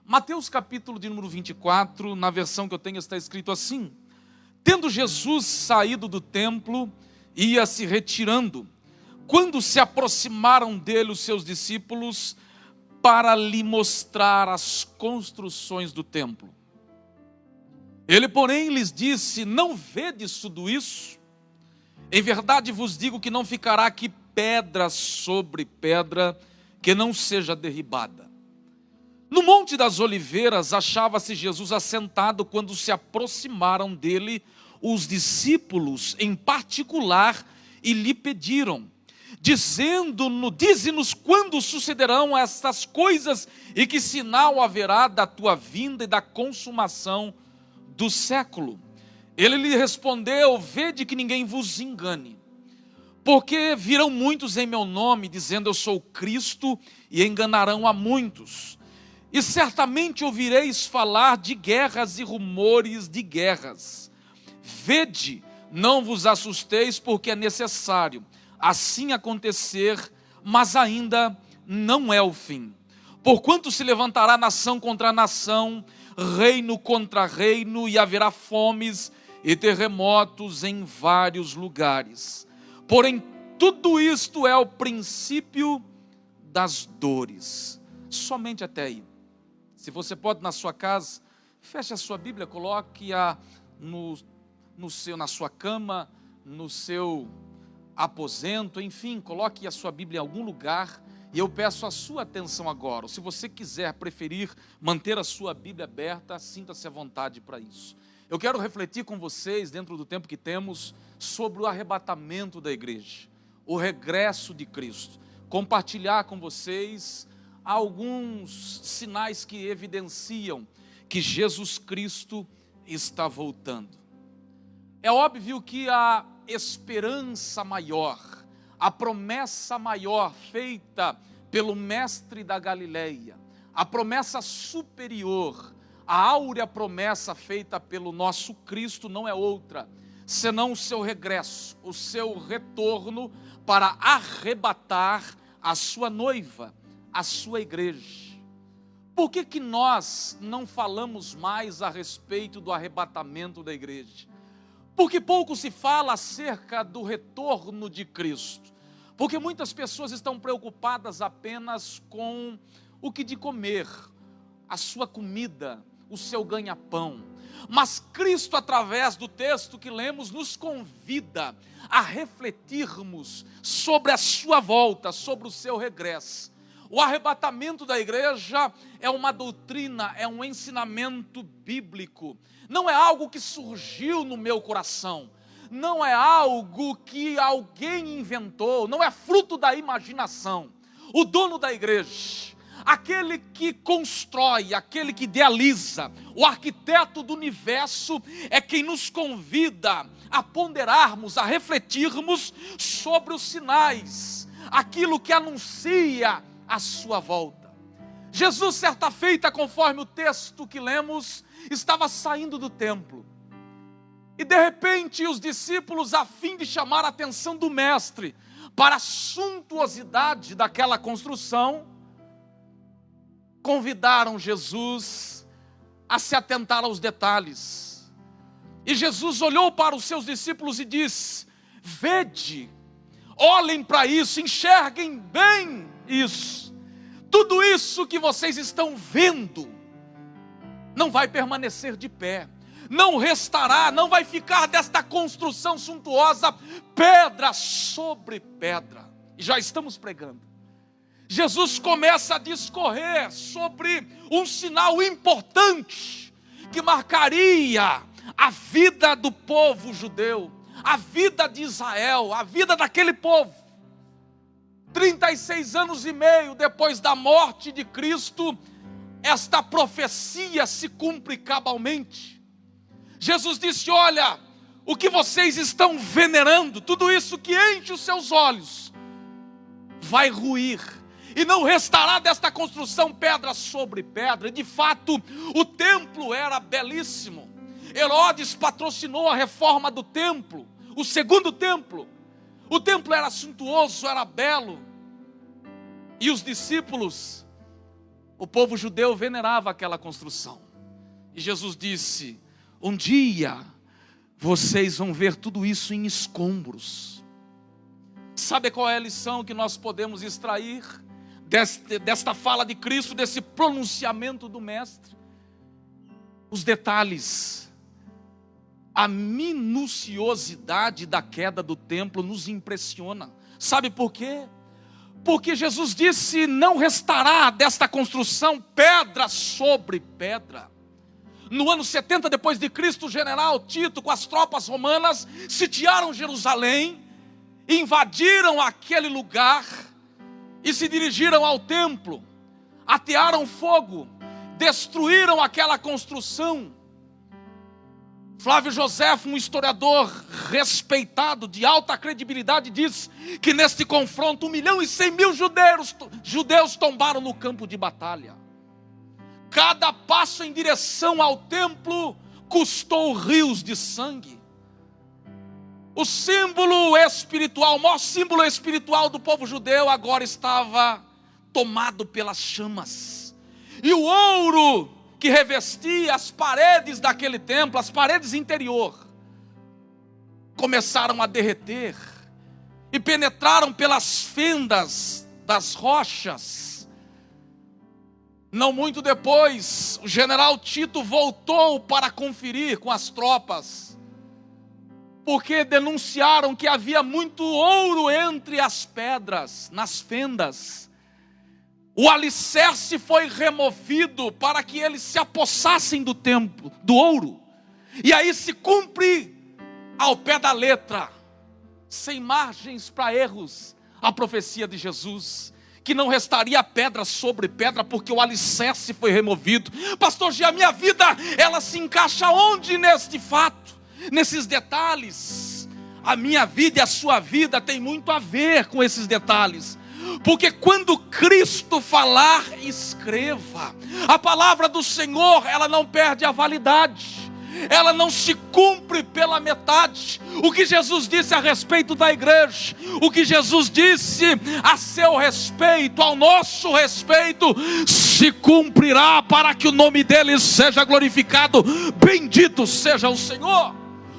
Mateus capítulo de número 24, na versão que eu tenho está escrito assim: Tendo Jesus saído do templo, ia se retirando, quando se aproximaram dele os seus discípulos para lhe mostrar as construções do templo. Ele, porém, lhes disse: Não vedes tudo isso? Em verdade vos digo que não ficará aqui pedra sobre pedra que não seja derribada. No Monte das Oliveiras achava-se Jesus assentado quando se aproximaram dele os discípulos em particular e lhe pediram, dize-nos quando sucederão estas coisas e que sinal haverá da tua vinda e da consumação do século. Ele lhe respondeu: Vede que ninguém vos engane, porque virão muitos em meu nome, dizendo eu sou Cristo, e enganarão a muitos. E certamente ouvireis falar de guerras e rumores de guerras. Vede, não vos assusteis, porque é necessário assim acontecer, mas ainda não é o fim. Porquanto se levantará nação contra nação, reino contra reino, e haverá fomes e terremotos em vários lugares. Porém, tudo isto é o princípio das dores. Somente até aí. Se você pode, na sua casa, feche a sua Bíblia, coloque-a na sua cama, no seu aposento, enfim, coloque a sua Bíblia em algum lugar, e eu peço a sua atenção agora. Se você quiser, preferir manter a sua Bíblia aberta, sinta-se à vontade para isso. Eu quero refletir com vocês, dentro do tempo que temos, sobre o arrebatamento da igreja, o regresso de Cristo, compartilhar com vocês alguns sinais que evidenciam que Jesus Cristo está voltando. É óbvio que a esperança maior, a promessa maior feita pelo mestre da Galileia, a promessa superior, a áurea promessa feita pelo nosso Cristo não é outra, senão o seu regresso, o seu retorno para arrebatar a sua noiva, a sua igreja. Por que nós não falamos mais a respeito do arrebatamento da igreja? Porque pouco se fala acerca do retorno de Cristo. Porque muitas pessoas estão preocupadas apenas com o que de comer, a sua comida, o seu ganha-pão. Mas Cristo, através do texto que lemos, nos convida a refletirmos sobre a sua volta, sobre o seu regresso. O arrebatamento da igreja é uma doutrina, é um ensinamento bíblico. Não é algo que surgiu no meu coração. Não é algo que alguém inventou. Não é fruto da imaginação. O dono da igreja, aquele que constrói, aquele que idealiza, o arquiteto do universo, é quem nos convida a ponderarmos, a refletirmos sobre os sinais, aquilo que anuncia a sua volta. Jesus, certa feita, conforme o texto que lemos, estava saindo do templo. E de repente os discípulos, a fim de chamar a atenção do mestre para a suntuosidade daquela construção, convidaram Jesus a se atentar aos detalhes. E Jesus olhou para os seus discípulos e disse: Vede, olhem para isso, enxerguem bem isso. Tudo isso que vocês estão vendo não vai permanecer de pé, não restará, não vai ficar desta construção suntuosa pedra sobre pedra. E já estamos pregando. Jesus começa a discorrer sobre um sinal importante que marcaria a vida do povo judeu, a vida de Israel, a vida daquele povo. 36 anos e meio depois da morte de Cristo, esta profecia se cumpre cabalmente. Jesus disse: olha, o que vocês estão venerando, tudo isso que enche os seus olhos, vai ruir. E não restará desta construção pedra sobre pedra. E de fato, o templo era belíssimo. Herodes patrocinou a reforma do templo, o segundo templo. O templo era suntuoso, era belo. E os discípulos O povo judeu venerava aquela construção. E Jesus disse: um dia vocês vão ver tudo isso em escombros. Sabe qual é a lição que nós podemos extrair desta fala de Cristo, desse pronunciamento do Mestre? Os detalhes, a minuciosidade da queda do templo nos impressiona. Sabe por quê? Porque Jesus disse: não restará desta construção pedra sobre pedra. No ano 70 depois de Cristo, o general Tito com as tropas romanas sitiaram Jerusalém, invadiram aquele lugar e se dirigiram ao templo, atearam fogo, destruíram aquela construção. Flávio Joséfo, um historiador respeitado, de alta credibilidade, diz que neste confronto 1.100.000 judeus tombaram no campo de batalha. Cada passo em direção ao templo custou rios de sangue. O símbolo espiritual, o maior símbolo espiritual do povo judeu agora estava tomado pelas chamas. E o ouro que revestia as paredes daquele templo, as paredes interior, começaram a derreter e penetraram pelas fendas das rochas. Não muito depois, o general Tito voltou para conferir com as tropas, porque denunciaram que havia muito ouro entre as pedras, nas fendas. O alicerce foi removido para que eles se apossassem do templo, do ouro. E aí se cumpre ao pé da letra, sem margens para erros, a profecia de Jesus, que não restaria pedra sobre pedra, porque o alicerce foi removido. Pastor Gia, a minha vida, ela se encaixa onde neste fato? Nesses detalhes. A minha vida e a sua vida tem muito a ver com esses detalhes. Porque quando Cristo falar, escreva. A palavra do Senhor, ela não perde a validade. Ela não se cumpre pela metade. O que Jesus disse a respeito da igreja, o que Jesus disse a seu respeito, ao nosso respeito, se cumprirá para que o nome dele seja glorificado. Bendito seja o Senhor.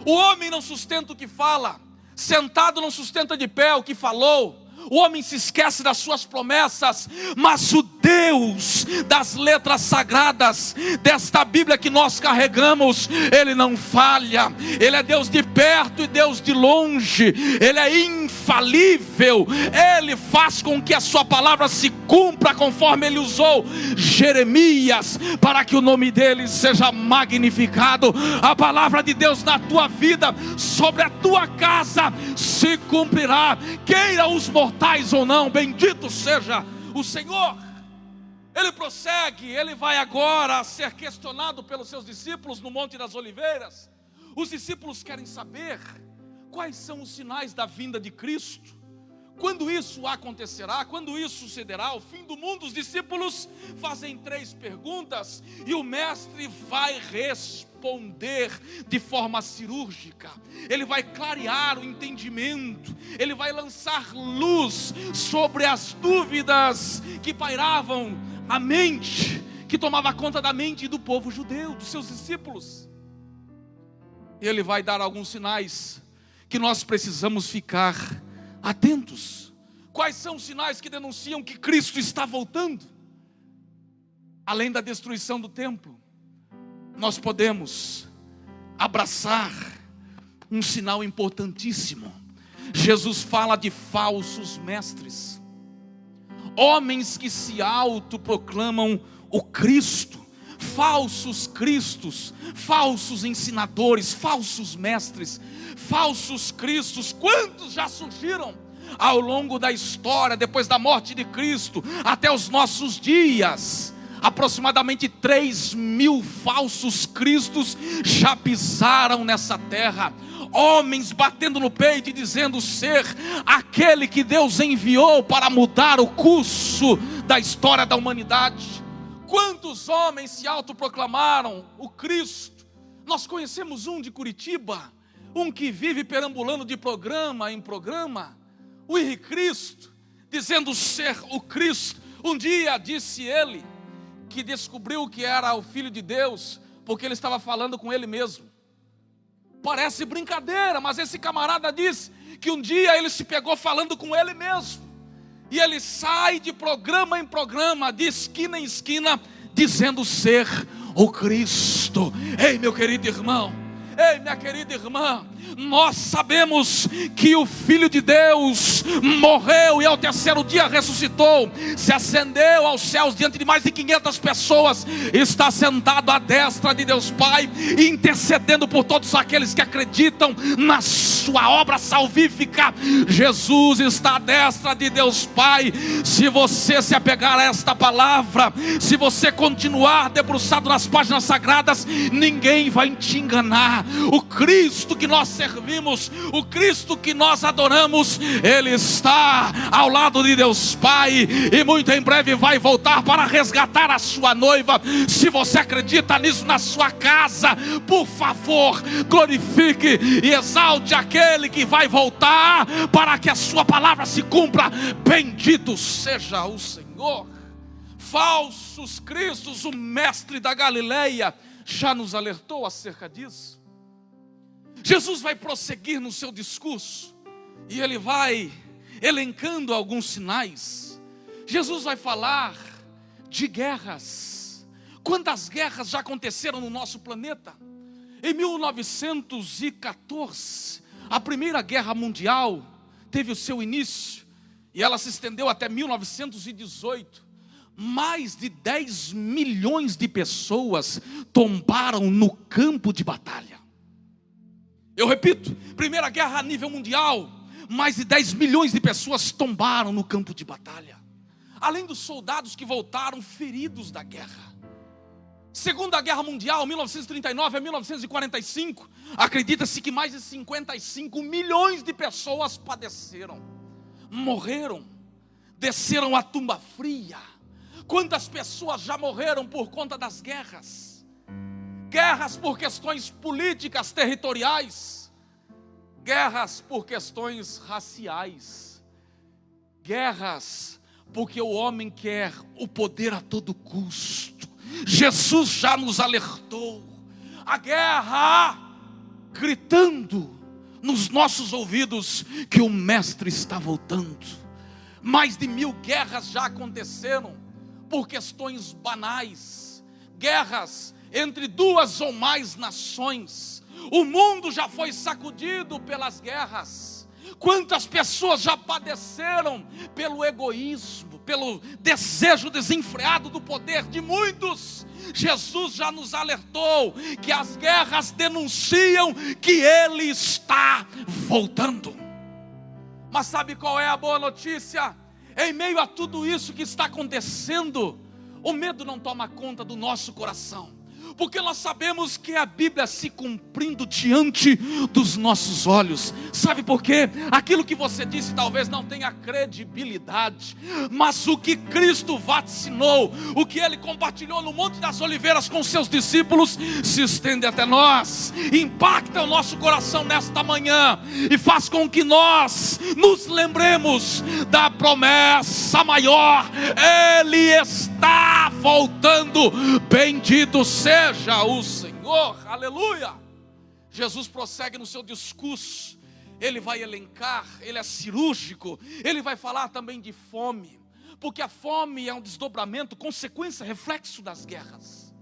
O homem não sustenta o que fala, sentado não sustenta de pé o que falou. O homem se esquece das suas promessas, mas o Deus das letras sagradas desta Bíblia que nós carregamos, Ele não falha. Ele é Deus de perto e Deus de longe. Ele é infalível. Ele faz com que a sua palavra se cumpra conforme Ele usou Jeremias, para que o nome dele seja magnificado. A palavra de Deus na tua vida, sobre a tua casa, se cumprirá, queira os mortais ou não. Bendito seja o Senhor. Ele prossegue, ele vai agora ser questionado pelos seus discípulos no Monte das Oliveiras. Os discípulos querem saber quais são os sinais da vinda de Cristo, quando isso acontecerá, quando isso sucederá, o fim do mundo. Os discípulos fazem 3 perguntas e o mestre vai responder de forma cirúrgica. Ele vai clarear o entendimento, ele vai lançar luz sobre as dúvidas que pairavam a mente, que tomava conta da mente do povo judeu, dos seus discípulos. Ele vai dar alguns sinais que nós precisamos ficar atentos. Quais são os sinais que denunciam que Cristo está voltando? Além da destruição do templo, nós podemos abraçar um sinal importantíssimo. Jesus fala de falsos mestres, homens que se autoproclamam o Cristo, falsos cristos, falsos ensinadores, falsos mestres, falsos cristos. Quantos já surgiram ao longo da história, depois da morte de Cristo até os nossos dias? Aproximadamente 3.000 falsos cristos já pisaram nessa terra. Homens batendo no peito e dizendo ser aquele que Deus enviou para mudar o curso da história da humanidade. Quantos homens se autoproclamaram o Cristo? Nós conhecemos um de Curitiba, um que vive perambulando de programa em programa, o Henrique Cristo, dizendo ser o Cristo. Um dia disse ele que descobriu que era o Filho de Deus, porque ele estava falando com ele mesmo. Parece brincadeira, mas esse camarada diz que um dia ele se pegou falando com ele mesmo. E ele sai de programa em programa, de esquina em esquina, dizendo ser o Cristo. Ei, meu querido irmão, ei, minha querida irmã, nós sabemos que o Filho de Deus morreu e ao terceiro dia ressuscitou, se ascendeu aos céus diante de mais de 500 pessoas, está sentado à destra de Deus Pai, intercedendo por todos aqueles que acreditam na sua obra salvífica. Jesus está à destra de Deus Pai. Se você se apegar a esta palavra, se você continuar debruçado nas páginas sagradas, ninguém vai te enganar. O Cristo que nós servimos, o Cristo que nós adoramos, Ele está ao lado de Deus Pai, e muito em breve vai voltar para resgatar a sua noiva. Se você acredita nisso na sua casa, por favor, glorifique e exalte aquele que vai voltar para que a sua palavra se cumpra. Bendito seja o Senhor. Falsos cristos, o mestre da Galileia já nos alertou acerca disso. Jesus vai prosseguir no seu discurso, e ele vai elencando alguns sinais. Jesus vai falar de guerras. Quantas guerras já aconteceram no nosso planeta? Em 1914, a Primeira Guerra Mundial teve o seu início, e ela se estendeu até 1918. Mais de 10 milhões de pessoas tombaram no campo de batalha. Eu repito, Primeira Guerra a nível mundial, mais de 10 milhões de pessoas tombaram no campo de batalha, além dos soldados que voltaram feridos da guerra. Segunda Guerra Mundial, 1939 a 1945, acredita-se que mais de 55 milhões de pessoas padeceram, morreram, desceram à tumba fria. Quantas pessoas já morreram por conta das guerras? Guerras por questões políticas, territoriais, guerras por questões raciais, guerras porque o homem quer o poder a todo custo. Jesus já nos alertou. A guerra gritando nos nossos ouvidos que o Mestre está voltando. Mais de 1000 guerras já aconteceram por questões banais, guerras entre duas ou mais nações. O mundo já foi sacudido pelas guerras. Quantas pessoas já padeceram pelo egoísmo, pelo desejo desenfreado do poder de muitos. Jesus já nos alertou que as guerras denunciam que Ele está voltando. Mas sabe qual é a boa notícia? Em meio a tudo isso que está acontecendo, o medo não toma conta do nosso coração, porque nós sabemos que a Bíblia se cumprindo diante dos nossos olhos. Sabe por quê? Aquilo que você disse talvez não tenha credibilidade, mas o que Cristo vaticinou, o que Ele compartilhou no Monte das Oliveiras com seus discípulos, se estende até nós, impacta o nosso coração nesta manhã, e faz com que nós nos lembremos da promessa maior: Ele está voltando. Bendito seja o Senhor, aleluia. Jesus prossegue no seu discurso. Ele vai elencar, ele é cirúrgico. Ele vai falar também de fome, porque a fome é um desdobramento, consequência, reflexo das guerras.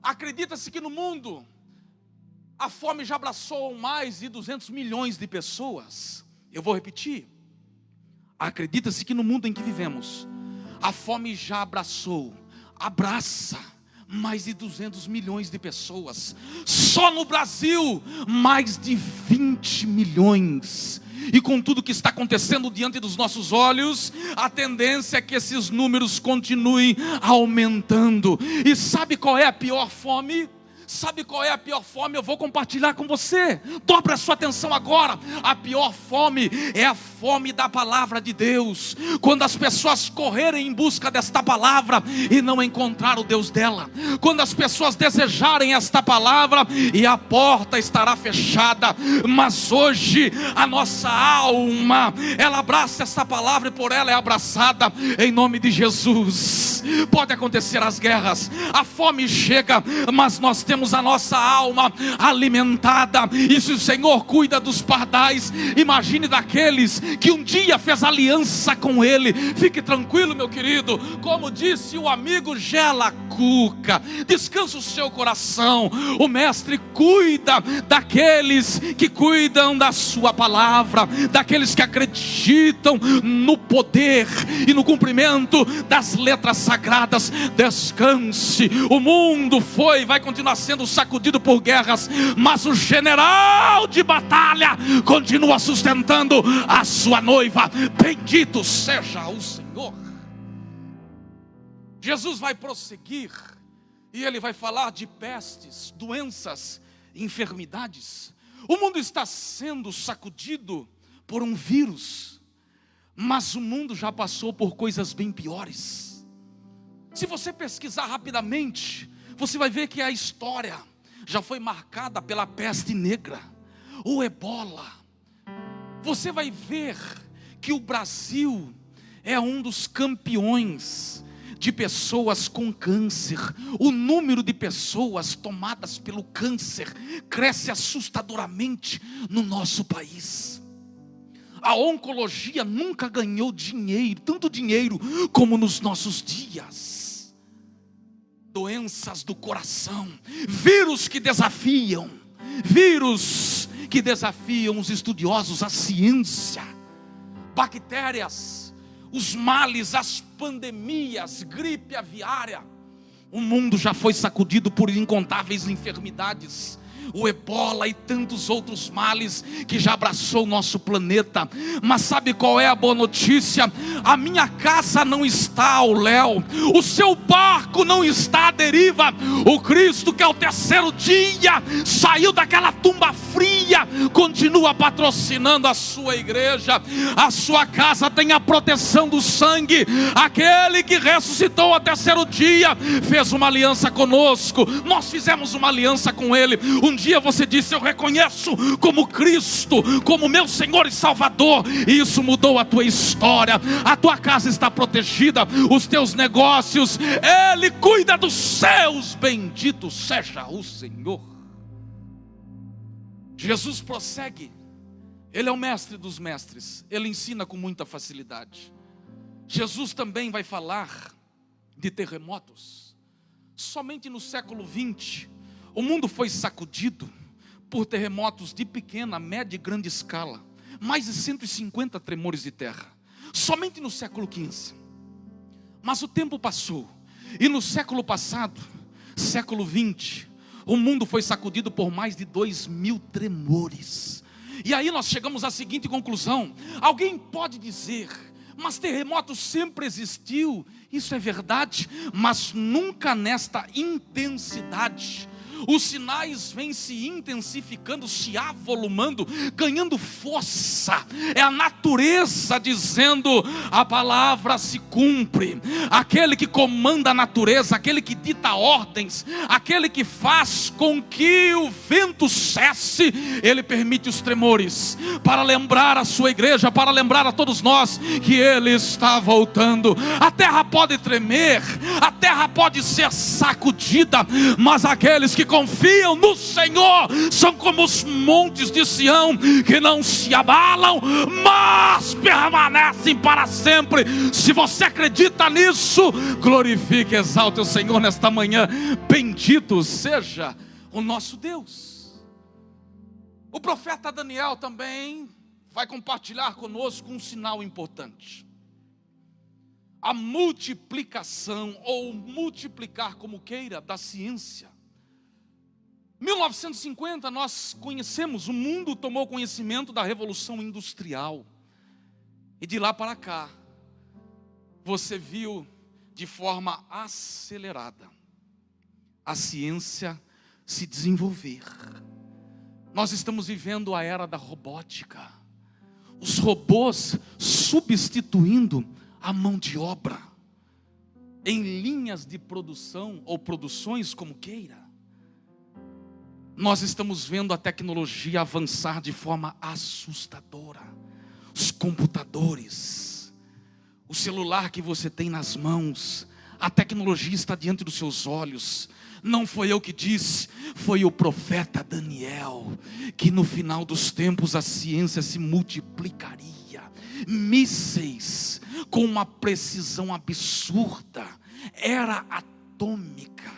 Acredita-se que no mundo a fome já abraçou mais de 200 milhões de pessoas. Eu vou repetir. Acredita-se que no mundo em que vivemos, a fome já abraça mais de 200 milhões de pessoas. Só no Brasil, mais de 20 milhões. E com tudo que está acontecendo diante dos nossos olhos, a tendência é que esses números continuem aumentando. E sabe qual é a pior fome? Sabe qual é a pior fome? Eu vou compartilhar com você. Dobre a sua atenção agora. A pior fome é a fome da palavra de Deus. Quando as pessoas correrem em busca desta palavra e não encontrar o Deus dela. Quando as pessoas desejarem esta palavra e a porta estará fechada. Mas hoje a nossa alma, ela abraça esta palavra e por ela é abraçada em nome de Jesus. Pode acontecer as guerras, a fome chega, mas nós temos a nossa alma alimentada. E se o Senhor cuida dos pardais, imagine daqueles que um dia fez aliança com Ele. Fique tranquilo, meu querido, como disse o amigo Gela Cuca, descansa o seu coração. O Mestre cuida daqueles que cuidam da sua palavra, daqueles que acreditam no poder e no cumprimento das letras sagradas. Descanse. O mundo vai continuar sendo sacudido por guerras, mas o general de batalha continua sustentando a sua noiva. Bendito seja o Senhor. Jesus vai prosseguir e ele vai falar de pestes, doenças, enfermidades. O mundo está sendo sacudido por um vírus, mas o mundo já passou por coisas bem piores. Se você pesquisar rapidamente, você vai ver que a história já foi marcada pela peste negra, o ebola. Você vai ver que o Brasil é um dos campeões de pessoas com câncer. O número de pessoas tomadas pelo câncer cresce assustadoramente no nosso país. A oncologia nunca ganhou dinheiro, tanto dinheiro como nos nossos dias. Doenças do coração, vírus que desafiam os estudiosos, a ciência, bactérias, os males, as pandemias, gripe aviária. O mundo já foi sacudido por incontáveis enfermidades, o ebola e tantos outros males que já abraçou o nosso planeta. Mas sabe qual é a boa notícia? A minha casa não está ao léu, o seu barco não está à deriva. O Cristo, que é o terceiro dia saiu daquela tumba fria, continua patrocinando a sua igreja. A sua casa tem a proteção do sangue. Aquele que ressuscitou ao terceiro dia fez uma aliança conosco, nós fizemos uma aliança com Ele. Um dia você disse: eu reconheço como Cristo, como meu Senhor e Salvador, e isso mudou a tua história. A tua casa está protegida, os teus negócios, Ele cuida dos seus. Bendito seja o Senhor. Jesus prossegue. Ele é o mestre dos mestres, Ele ensina com muita facilidade. Jesus também vai falar de terremotos. Somente no século 20 o mundo foi sacudido por terremotos de pequena, média e grande escala. Mais de 150 tremores de terra. Somente no século 15. Mas o tempo passou. E no século passado, século 20, o mundo foi sacudido por mais de 2.000 tremores. E aí nós chegamos à seguinte conclusão. Alguém pode dizer: mas terremoto sempre existiu. Isso é verdade, mas nunca nesta intensidade. Os sinais vêm se intensificando, se avolumando, ganhando força. É a natureza dizendo: a palavra se cumpre. Aquele que comanda a natureza, aquele que dita ordens, aquele que faz com que o vento cesse, Ele permite os tremores para lembrar a sua igreja, para lembrar a todos nós que Ele está voltando. A terra pode tremer, a terra pode ser sacudida, mas aqueles que confiam no Senhor são como os montes de Sião, que não se abalam, mas permanecem para sempre. Se você acredita nisso, glorifique e exalte o Senhor nesta manhã. Bendito seja o nosso Deus. O profeta Daniel também vai compartilhar conosco um sinal importante: a multiplicação, ou multiplicar como queira, da ciência. 1950 nós conhecemos, o mundo tomou conhecimento da Revolução Industrial. E de lá para cá, você viu de forma acelerada a ciência se desenvolver. Nós estamos vivendo a era da robótica. Os robôs substituindo a mão de obra em linhas de produção ou produções, como queira. Nós estamos vendo a tecnologia avançar de forma assustadora. Os computadores, o celular que você tem nas mãos, a tecnologia está diante dos seus olhos. Não foi eu que disse, foi o profeta Daniel, que no final dos tempos a ciência se multiplicaria. Mísseis com uma precisão absurda, era atômica.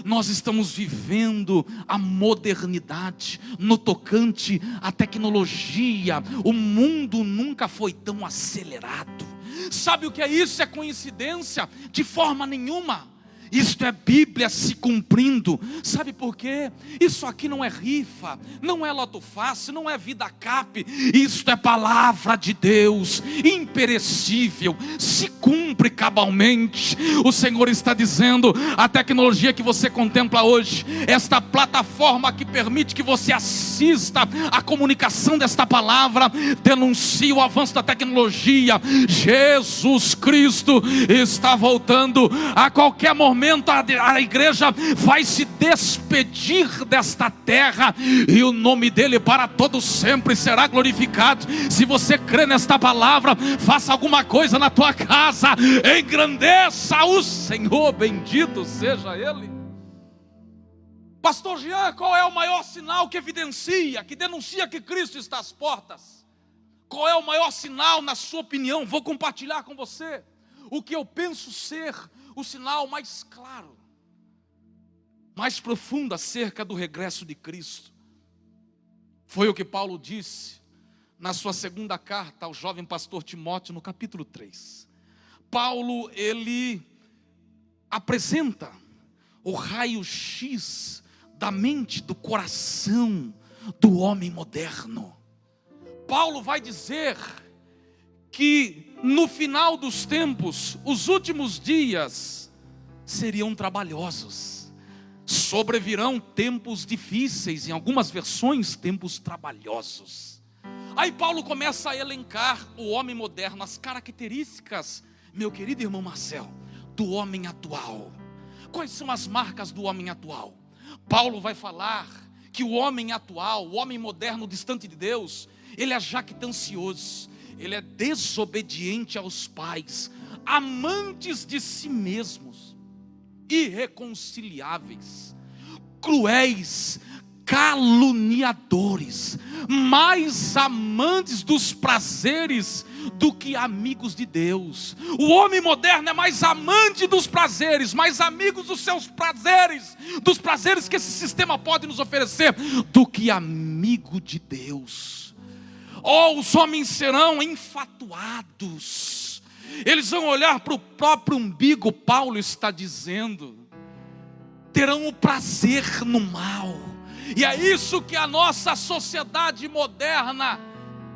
Nós estamos vivendo a modernidade no tocante à tecnologia. O mundo nunca foi tão acelerado. Sabe o que é isso? É coincidência? De forma nenhuma. Isto é Bíblia se cumprindo. Sabe por quê? Isso aqui não é rifa, não é loto fácil, não é vida cap. Isto é palavra de Deus, imperecível, se cumpre cabalmente. O Senhor está dizendo, a tecnologia que você contempla hoje, esta plataforma que permite que você assista a comunicação desta palavra, denuncia o avanço da tecnologia. Jesus Cristo está voltando. A qualquer momento a igreja vai se despedir desta terra e o nome dele para todo sempre será glorificado. Se você crê nesta palavra, faça alguma coisa na tua casa, engrandeça o Senhor, bendito seja ele. Pastor Jean, qual é o maior sinal que evidencia, que denuncia que Cristo está às portas? Qual é o maior sinal na sua opinião? Vou compartilhar com você o que eu penso ser o sinal mais claro, mais profundo acerca do regresso de Cristo. Foi o que Paulo disse na sua segunda carta ao jovem pastor Timóteo, no capítulo 3. Paulo, ele apresenta o raio-x da mente, do coração do homem moderno. Paulo vai dizer que no final dos tempos, os últimos dias seriam trabalhosos. Sobrevirão tempos difíceis, em algumas versões, tempos trabalhosos. Aí Paulo começa a elencar o homem moderno, as características, meu querido irmão Marcel, do homem atual. Quais são as marcas do homem atual? Paulo vai falar que o homem atual, o homem moderno distante de Deus, ele é jactancioso, ele é desobediente aos pais, amantes de si mesmos, irreconciliáveis, cruéis, caluniadores, mais amantes dos prazeres do que amigos de Deus. O homem moderno é mais amante dos prazeres, mais amigos dos seus prazeres, dos prazeres que esse sistema pode nos oferecer, do que amigo de Deus. Os homens serão enfatuados, eles vão olhar para o próprio umbigo. Paulo está dizendo, terão o prazer no mal. E é isso que a nossa sociedade moderna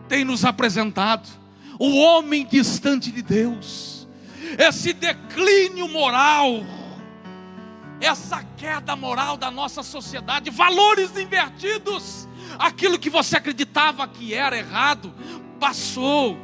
tem nos apresentado. O homem distante de Deus, esse declínio moral, essa queda moral da nossa sociedade, valores invertidos. Aquilo que você acreditava que era errado, passou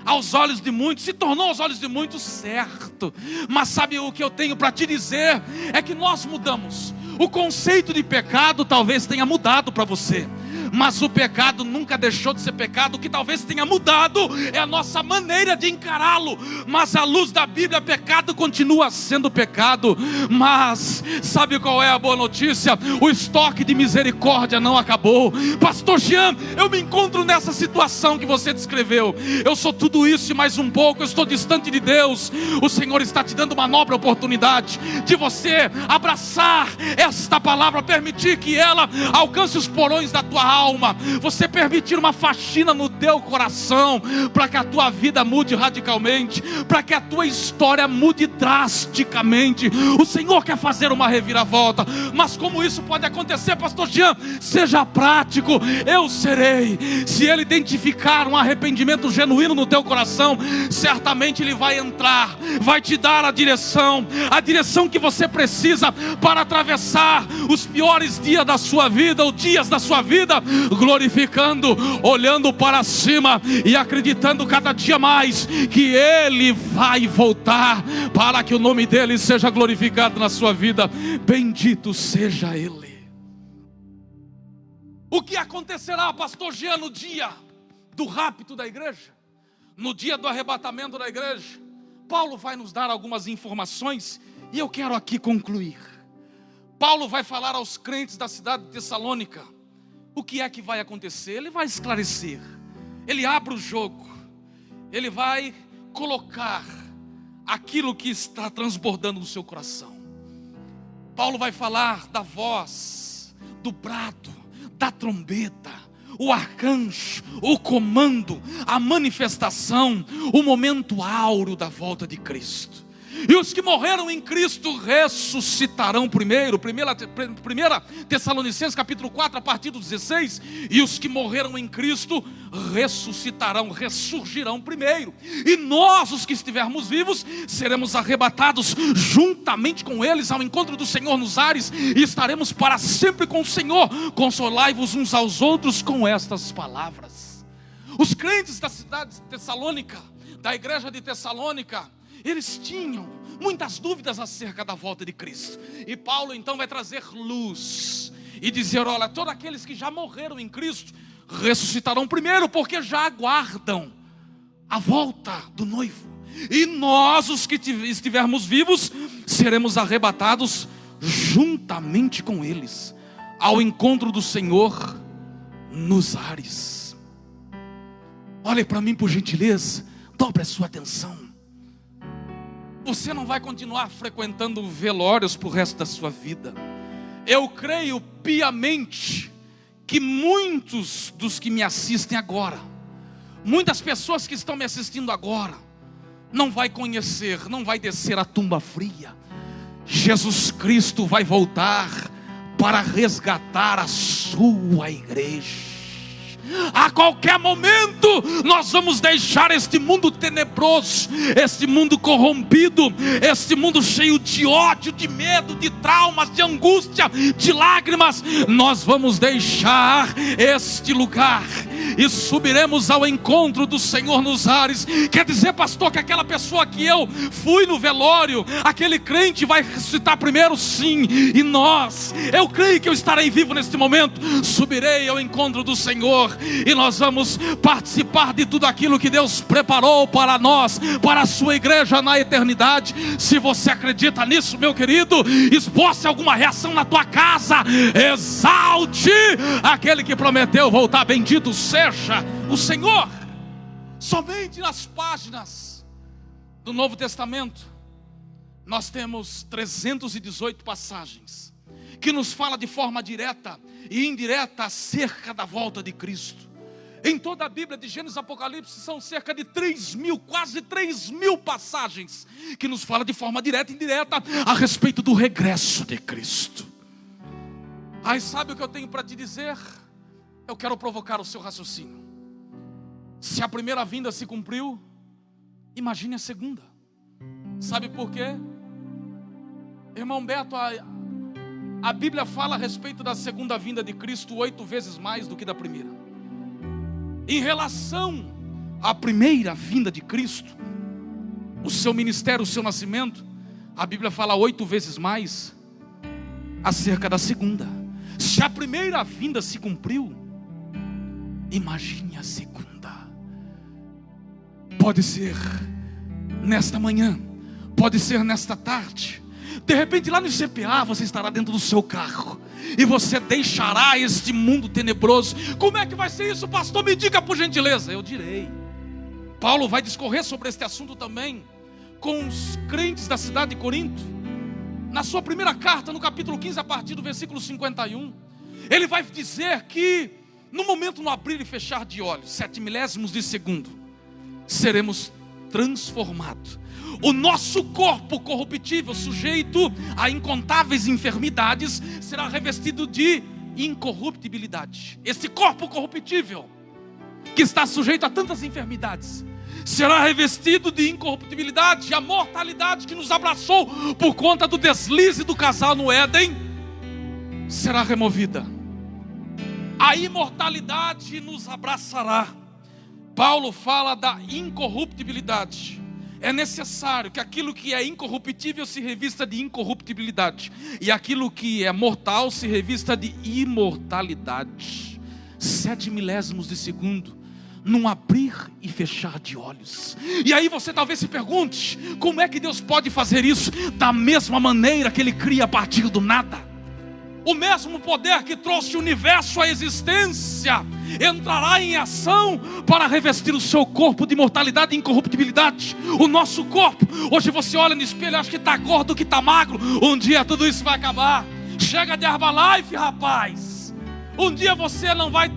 aos olhos de muitos, se tornou aos olhos de muitos certo. Mas sabe o que eu tenho para te dizer? É que nós mudamos. O conceito de pecado talvez tenha mudado para você, mas o pecado nunca deixou de ser pecado. O que talvez tenha mudado é a nossa maneira de encará-lo. Mas à luz da Bíblia, pecado continua sendo pecado. Mas sabe qual é a boa notícia? O estoque de misericórdia não acabou. Pastor Jean, eu me encontro nessa situação que você descreveu. Eu sou tudo isso e mais um pouco. Eu estou distante de Deus. O Senhor está te dando uma nobre oportunidade de você abraçar esta palavra, permitir que ela alcance os porões da tua alma, você permitir uma faxina no teu coração, para que a tua vida mude radicalmente, para que a tua história mude drasticamente. O Senhor quer fazer uma reviravolta, mas como isso pode acontecer, pastor Jean? Seja prático. Eu serei, se Ele identificar um arrependimento genuíno no teu coração, certamente Ele vai entrar, vai te dar a direção que você precisa para atravessar os piores dias da sua vida, ou dias da sua vida, glorificando, olhando para cima e acreditando cada dia mais que Ele vai voltar, para que o nome dEle seja glorificado na sua vida. Bendito seja Ele. O que acontecerá, pastor Jean, no dia do rapto da igreja? No dia do arrebatamento da igreja? Paulo vai nos dar algumas informações e eu quero aqui concluir. Paulo vai falar aos crentes da cidade de Tessalônica o que é que vai acontecer. Ele vai esclarecer, ele abre o jogo, ele vai colocar aquilo que está transbordando no seu coração. Paulo vai falar da voz, do brado, da trombeta, o arcanjo, o comando, a manifestação, o momento áureo da volta de Cristo. E os que morreram em Cristo ressuscitarão primeiro. 1 Tessalonicenses capítulo 4, a partir do 16. E os que morreram em Cristo ressuscitarão, ressurgirão primeiro. E nós, os que estivermos vivos, seremos arrebatados juntamente com eles ao encontro do Senhor nos ares, e estaremos para sempre com o Senhor. Consolai-vos uns aos outros com estas palavras. Os crentes da cidade de Tessalônica, da igreja de Tessalônica, eles tinham muitas dúvidas acerca da volta de Cristo. E Paulo então vai trazer luz e dizer: olha, todos aqueles que já morreram em Cristo ressuscitarão primeiro, porque já aguardam a volta do noivo. E nós, os que estivermos vivos, seremos arrebatados juntamente com eles ao encontro do Senhor nos ares. Olhe para mim, por gentileza, dobre a sua atenção. Você não vai continuar frequentando velórios para o resto da sua vida. Eu creio piamente que muitos dos que me assistem agora, muitas pessoas que estão me assistindo agora, não vai conhecer, não vai descer a tumba fria. Jesus Cristo vai voltar para resgatar a sua igreja. A qualquer momento nós vamos deixar este mundo tenebroso, este mundo corrompido, este mundo cheio de ódio, de medo, de traumas, de angústia, de lágrimas. Nós vamos deixar este lugar e subiremos ao encontro do Senhor nos ares. Quer dizer, pastor, que aquela pessoa que eu fui no velório, aquele crente vai ressuscitar primeiro? Sim. E nós, eu creio que eu estarei vivo neste momento, subirei ao encontro do Senhor, e nós vamos participar de tudo aquilo que Deus preparou para nós, para a sua igreja na eternidade. Se você acredita nisso, meu querido, esboce alguma reação na tua casa, exalte aquele que prometeu voltar. Bendito seja o Senhor. Somente nas páginas do Novo Testamento nós temos 318 passagens que nos fala de forma direta e indireta acerca da volta de Cristo. Em toda a Bíblia, de Gênesis a Apocalipse, são cerca de 3.000, quase 3.000 passagens que nos fala de forma direta e indireta a respeito do regresso de Cristo. Aí sabe o que eu tenho para te dizer? Eu quero provocar o seu raciocínio. Se a primeira vinda se cumpriu, imagine a segunda. Sabe por quê? Irmão Beto, a Bíblia fala a respeito da segunda vinda de Cristo 8 vezes mais do que da primeira. Em relação à primeira vinda de Cristo, o seu ministério, o seu nascimento, a Bíblia fala 8 vezes mais acerca da segunda. Se a primeira vinda se cumpriu, imagine a segunda. Pode ser nesta manhã, pode ser nesta tarde. De repente lá no CPA você estará dentro do seu carro e você deixará este mundo tenebroso. Como é que vai ser isso, pastor? Me diga por gentileza. Eu direi. Paulo vai discorrer sobre este assunto também com os crentes da cidade de Corinto. Na sua primeira carta, no capítulo 15, a partir do versículo 51, ele vai dizer que no momento no abrir e fechar de olhos, 7 milésimos de segundo, seremos transformados. O nosso corpo corruptível, sujeito a incontáveis enfermidades, será revestido de incorruptibilidade. Esse corpo corruptível, que está sujeito a tantas enfermidades, será revestido de incorruptibilidade. A mortalidade que nos abraçou por conta do deslize do casal no Éden será removida. A imortalidade nos abraçará. Paulo fala da incorruptibilidade. É necessário que aquilo que é incorruptível se revista de incorruptibilidade, e aquilo que é mortal se revista de imortalidade. 7 milésimos de segundo, num abrir e fechar de olhos. E aí você talvez se pergunte: como é que Deus pode fazer isso? Da mesma maneira que Ele cria a partir do nada. O mesmo poder que trouxe o universo à existência entrará em ação para revestir o seu corpo de imortalidade e incorruptibilidade. O nosso corpo, hoje você olha no espelho e acha que está gordo, que está magro. Um dia tudo isso vai acabar. Chega de Herbalife, rapaz. Um dia você não vai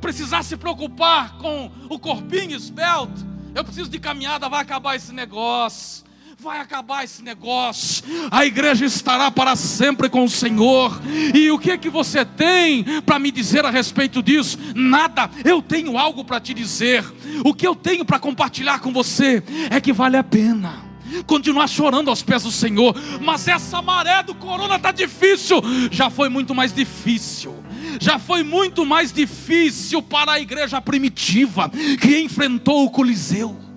precisar se preocupar com o corpinho esbelto. Eu preciso de caminhada, vai acabar esse negócio. Vai acabar esse negócio. A igreja estará para sempre com o Senhor. E o que é que você tem para me dizer a respeito disso? Nada. Eu tenho algo para te dizer. O que eu tenho para compartilhar com você é que vale a pena continuar chorando aos pés do Senhor. Mas essa maré do corona está difícil. Já foi muito mais difícil. Já foi muito mais difícil para a igreja primitiva, que enfrentou o Coliseu.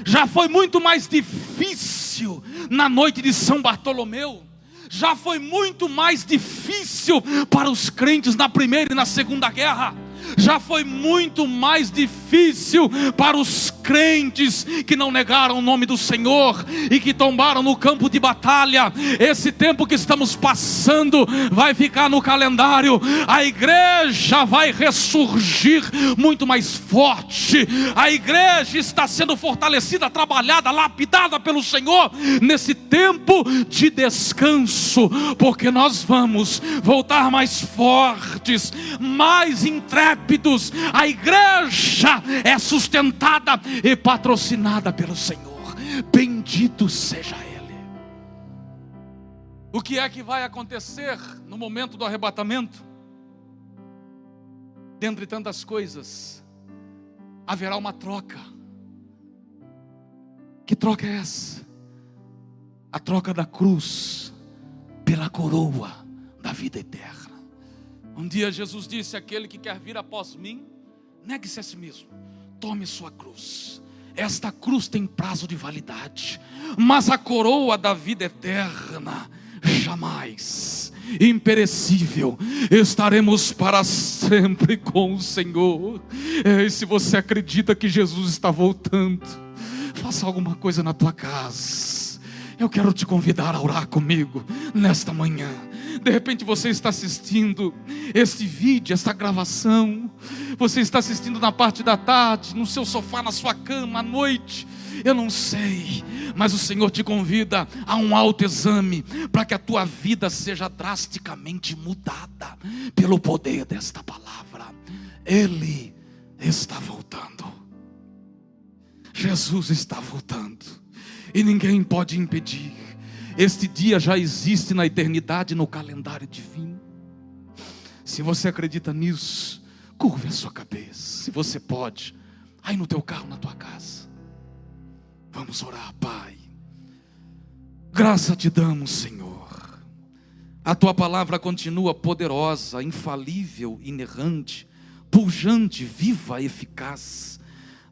Já foi muito mais difícil na noite de São Bartolomeu. Já foi muito mais difícil para os crentes na Primeira e na Segunda Guerra. Já foi muito mais difícil para os crentes que não negaram o nome do Senhor e que tombaram no campo de batalha. Esse tempo que estamos passando vai ficar no calendário. A igreja vai ressurgir muito mais forte. A igreja está sendo fortalecida, trabalhada, lapidada pelo Senhor nesse tempo de descanso, porque nós vamos voltar mais fortes, mais intrépidos. A igreja é sustentada e patrocinada pelo Senhor. Bendito seja Ele. O que é que vai acontecer no momento do arrebatamento? Dentre tantas coisas, haverá uma troca. Que troca é essa? A troca da cruz pela coroa da vida eterna. Um dia Jesus disse: aquele que quer vir após mim, negue-se a si mesmo, tome sua cruz. Esta cruz tem prazo de validade, mas a coroa da vida eterna, jamais, imperecível. Estaremos para sempre com o Senhor. E se você acredita que Jesus está voltando, faça alguma coisa na tua casa. Eu quero te convidar a orar comigo nesta manhã. De repente você está assistindo este vídeo, esta gravação. Você está assistindo na parte da tarde, no seu sofá, na sua cama, à noite. Eu não sei, mas o Senhor te convida a um autoexame, para que a tua vida seja drasticamente mudada pelo poder desta palavra. Ele está voltando. Jesus está voltando. E ninguém pode impedir. Este dia já existe na eternidade, no calendário divino. Se você acredita nisso, curve a sua cabeça. Se você pode, aí no teu carro, na tua casa. Vamos orar. Pai, graça te damos, Senhor. A tua palavra continua poderosa, infalível, inerrante, pujante, viva, eficaz.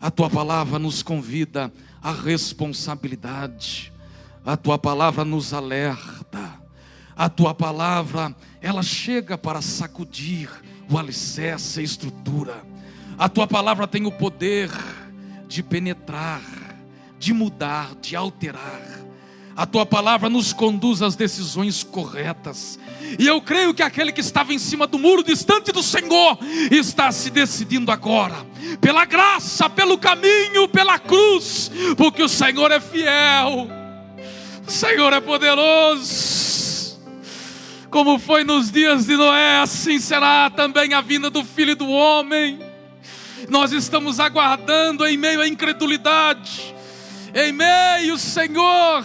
A tua palavra nos convida à responsabilidade. A tua palavra nos alerta. A tua palavra, ela chega para sacudir o alicerce, a estrutura. A tua palavra tem o poder de penetrar, de mudar, de alterar. A tua palavra nos conduz às decisões corretas. E eu creio que aquele que estava em cima do muro, distante do Senhor, está se decidindo agora, pela graça, pelo caminho, pela cruz, porque o Senhor é fiel, o Senhor é poderoso. Como foi nos dias de Noé, assim será também a vinda do Filho do Homem. Nós estamos aguardando em meio à incredulidade, em meio, Senhor,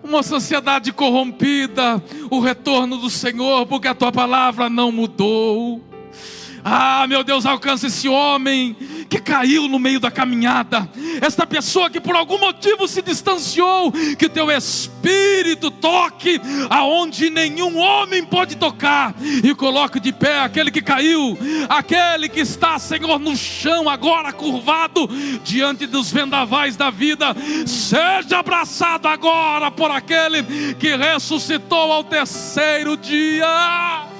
uma sociedade corrompida, o retorno do Senhor, porque a tua palavra não mudou. Ah, meu Deus, alcança esse homem que caiu no meio da caminhada, esta pessoa que por algum motivo se distanciou, que teu Espírito toque aonde nenhum homem pode tocar, e coloque de pé aquele que caiu, aquele que está, Senhor, no chão agora curvado, diante dos vendavais da vida. Seja abraçado agora por aquele que ressuscitou ao terceiro dia.